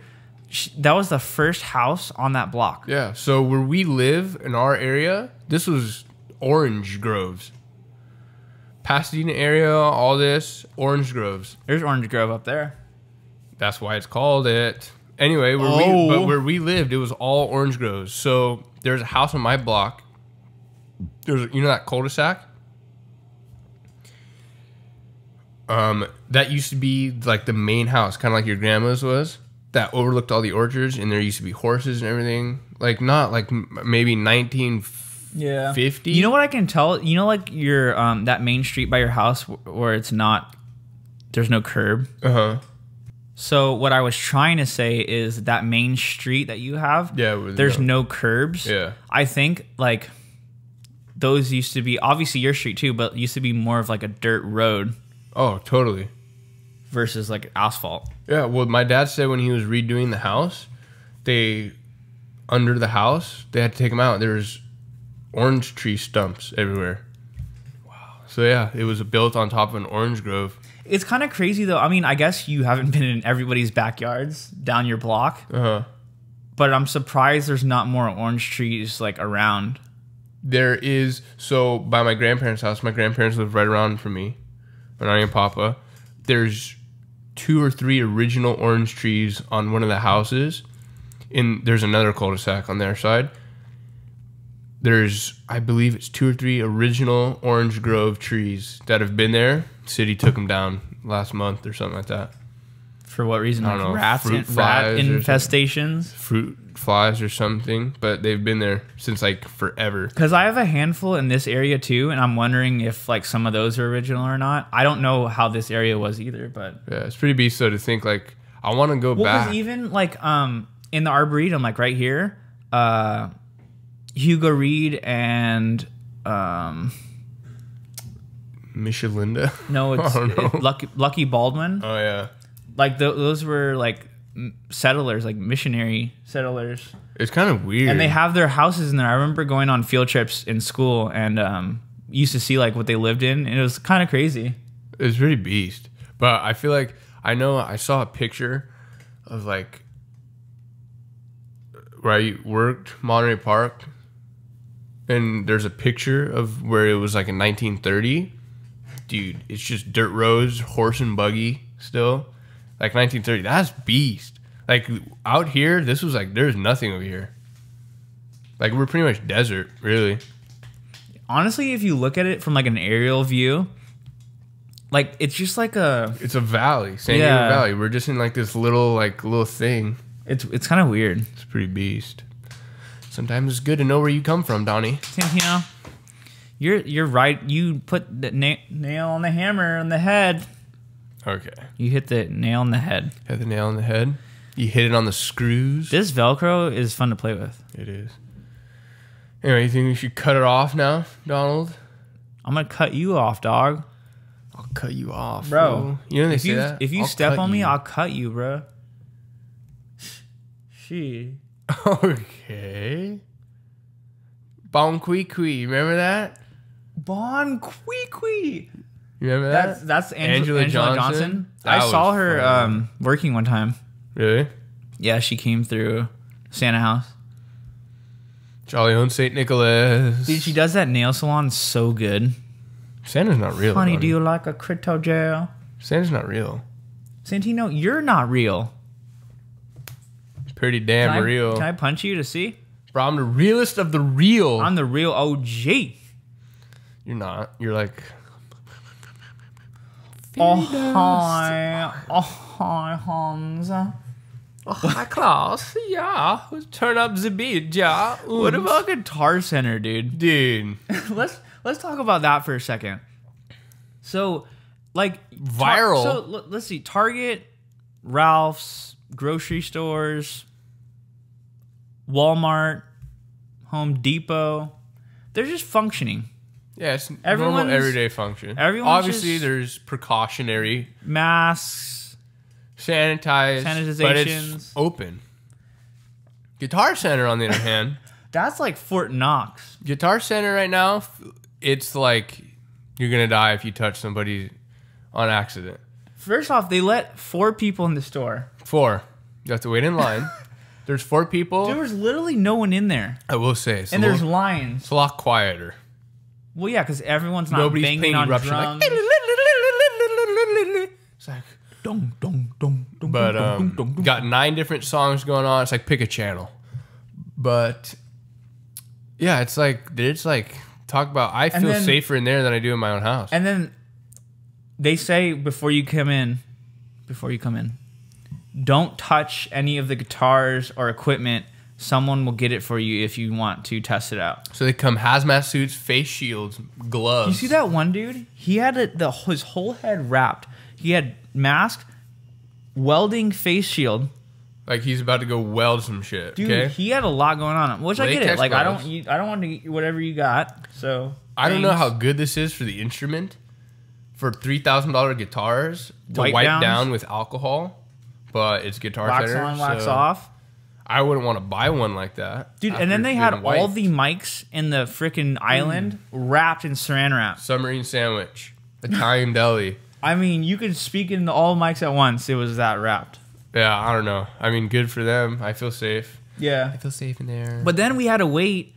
That was the first house on that block. Yeah. So where we live in our area, this was orange groves. Pasadena area, all this orange groves. There's Orange Grove up there. That's why it's called it. Anyway, where we lived, it was all orange groves. So there's a house on my block. There's that cul-de-sac. That used to be like the main house, kind of like your grandma's was. That overlooked all the orchards, and there used to be horses and everything. Like not like maybe 1950. You know what I can tell? You know, like your that main street by your house where it's not. There's no curb. So what I was trying to say is that main street that you have, there's no curbs. Yeah. I think like those used to be obviously your street too, but used to be more of like a dirt road Oh, totally. versus like asphalt. Yeah. Well, my dad said when he was redoing the house, under the house, they had to take them out. There was orange tree stumps everywhere. Wow. So yeah, it was built on top of an orange grove. It's kind of crazy though. I mean, I guess you haven't been in everybody's backyards down your block, but I'm surprised there's not more orange trees like around. There is, so by my grandparents' house, my grandparents live right around from me, my nanny and papa. There's 2 or 3 original orange trees on one of the houses. There's another cul-de-sac on their side. I believe it's 2 or 3 original orange grove trees that have been there. City took them down last month or something like that. For what reason? I don't Like know, rat fruit flies or infestations? Fruit flies or something, but they've been there since like forever. Because I have a handful in this area too, and I'm wondering if like some of those are original or not. I don't know how this area was either, but Yeah, it's pretty beast though to think like I want to go back. because even like in the Arboretum, like right here, Hugo Reed and Michelinda. no, it's Lucky Baldwin. Oh yeah, Like those were like settlers, like missionary settlers, it's kind of weird. and they have their houses in there. I remember going on field trips in school and used to see like what they lived in, and it was kind of crazy. It's pretty beast. But I feel like I saw a picture of like where I worked, Monterey Park, and there's a picture of where it was like in 1930. Dude, it's just dirt roads, horse and buggy still. Like 1930, that's beast. Like out here, this was like there's nothing over here. Like we're pretty much desert, really. Honestly, if you look at it from like an aerial view, like it's just like It's a valley, San Diego Valley. We're just in like this little thing. it's kind of weird. It's pretty beast. Sometimes it's good to know where you come from, Donnie. Santino, you're right. You put the nail on the hammer on the head. Okay. You hit the nail on the head. Hit the nail on the head. You hit it on the screws. This Velcro is fun to play with. It is. Anyway, you think we should cut it off now, Donald? I'm gonna cut you off, dog. I'll cut you off, Bro. You know they If say that? you I'll step cut on me, you. I'll cut you, bro. She. Okay. Bon Qui Qui. Remember that? Bon Qui Qui. You remember that? That's Angela Johnson. I saw her working one time. Really? Yeah, she came through Santa House. Jolly own St. Nicholas. Dude, she does that nail salon so good. Santa's not real. Honey, buddy. do you like a crypto gel? Santa's not real. Santino, you're not real. Pretty damn real. Can I punch you to see? Bro, I'm the realest of the real. I'm the real OG. You're not. You're like... Oh, hi. Oh, hi, Hans. Oh, hi, Klaus. Yeah. Turn up the beat, yeah. What about Guitar Center, dude? Dude. Let's talk about that for a second. So, like... Viral. Let's see. Target, Ralph's, grocery stores, Walmart, Home Depot. They're just functioning. Yeah, it's Everyone's- normal everyday function. everyone's Obviously, just- there's precautionary, Masks, sanitized, but it's sanitizations. open. Guitar Center, on the other hand, That's like Fort Knox. Guitar Center right now, it's like you're gonna die if you touch somebody on accident. First off, they let 4 people in the store. 4. You have to wait in line. There's 4 people. There was literally no one in there. I will say, it's And a there's little, lines. it's a lot quieter. Well, yeah, because everyone's not Nobody's banging playing on eruption drums. like. It's like, Dong, dong, dong, dong, but dong, dong, dong. got 9 different songs going on. It's like pick a channel. But yeah, it's like talk about. I feel then- safer in there than I do in my own house. And then they say before you come in, don't touch any of the guitars or equipment. Someone will get it for you if you want to test it out. So they come hazmat suits, face shields, gloves. You see that one dude? He had his whole head wrapped. He had mask, welding face shield. Like he's about to go weld some shit. Dude, okay. he had a lot going on. Which I get it. Latex Like gloves. I don't want to eat whatever you got. So I don't know thanks. how good this is for the instrument. For $3,000 guitars to Wipe wipe downs? down with alcohol, but it's Guitar wax Center. on, wax so off. I wouldn't want to buy one like that. Dude, after and then they it's had been all wiped. the mics in the freaking island wrapped in saran wrap. Submarine sandwich, Italian deli. I mean, you could speak into all mics at once. It was that wrapped. Yeah, I don't know. I mean, good for them. I feel safe. Yeah. I feel safe in there. But then we had to wait.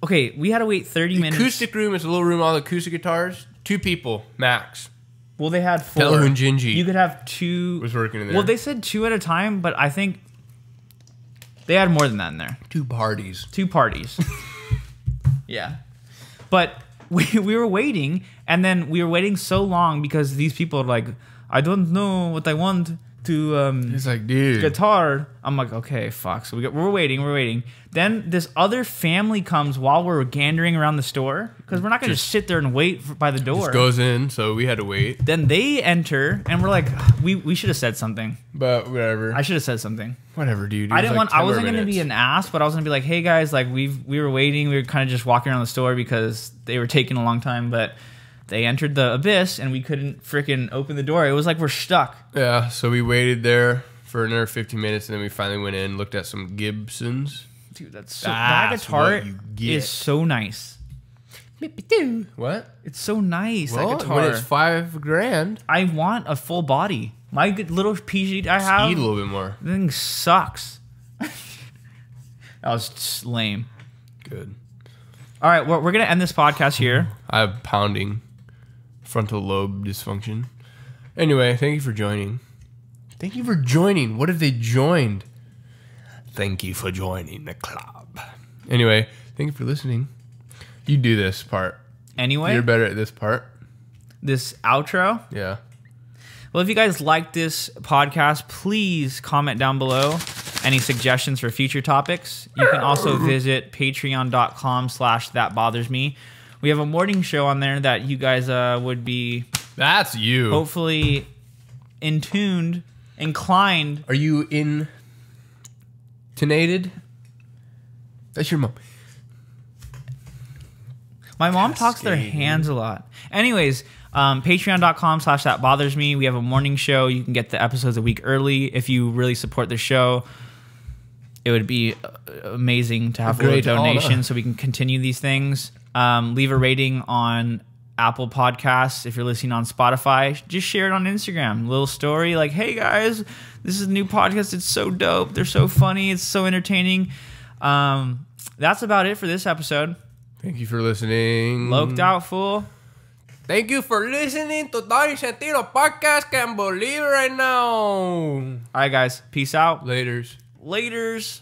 Okay, we had to wait 30 the minutes. acoustic room is a little room, all the acoustic guitars. 2 people, max. Well, they had 4. Telehun Gingy You could have 2. was working in there. Well, they said 2 at a time, but I think they had more than that in there. 2 parties. 2 parties. Yeah. But we were waiting, and then we were waiting so long because these people are like, I don't know what I want to It's like, dude. guitar. I'm like, okay, fuck. So we're waiting. Then this other family comes while we're gandering around the store because we're not going to just sit there and wait by the door. Just goes in, so we had to wait. Then they enter, and we're like, we should have said something. But whatever. I should have said something. Whatever, dude. It I was didn't like want. 10 I wasn't more going to be minutes. an ass, but I was going to be like, hey guys, like we were waiting. We were kind of just walking around the store because they were taking a long time, but they entered the abyss and we couldn't freaking open the door. It was like we're stuck. Yeah, so we waited there for another 15 minutes, and then we finally went in, looked at some Gibsons. Dude, that That's guitar what you get. is so nice. What? It's so nice. Well, that guitar. when it's $5,000, I want a full body. My little PG I have, eat a little bit more. the thing sucks. That was just lame. Good. All right, we're gonna end this podcast here. I have pounding frontal lobe dysfunction. Anyway, thank you for joining. Thank you for joining. What have they joined? Thank you for joining the club. Anyway, thank you for listening. You do this part. Anyway, You're better at this part. this outro. Yeah. Well, if you guys like this podcast, please comment down below any suggestions for future topics. You can also visit patreon.com/thatbothersme. We have a morning show on there that you guys would be That's you. hopefully inclined. Are you intonated? That's your mom. My mom talks their hands a lot. Anyways, patreon.com/thatbothersme. We have a morning show. You can get the episodes a week early if you really support the show. it would be amazing to have a Great little donation honor. so we can continue these things. Leave a rating on Apple Podcasts. If you're listening on Spotify, just share it on Instagram. Little story like, hey guys, this is a new podcast. It's so dope. They're so funny. It's so entertaining. That's about it for this episode. Thank you for listening. Loked out, fool. Thank you for listening to Donnie Santino podcast. Can't believe it right now. All right, guys. Peace out. Laters. Laters.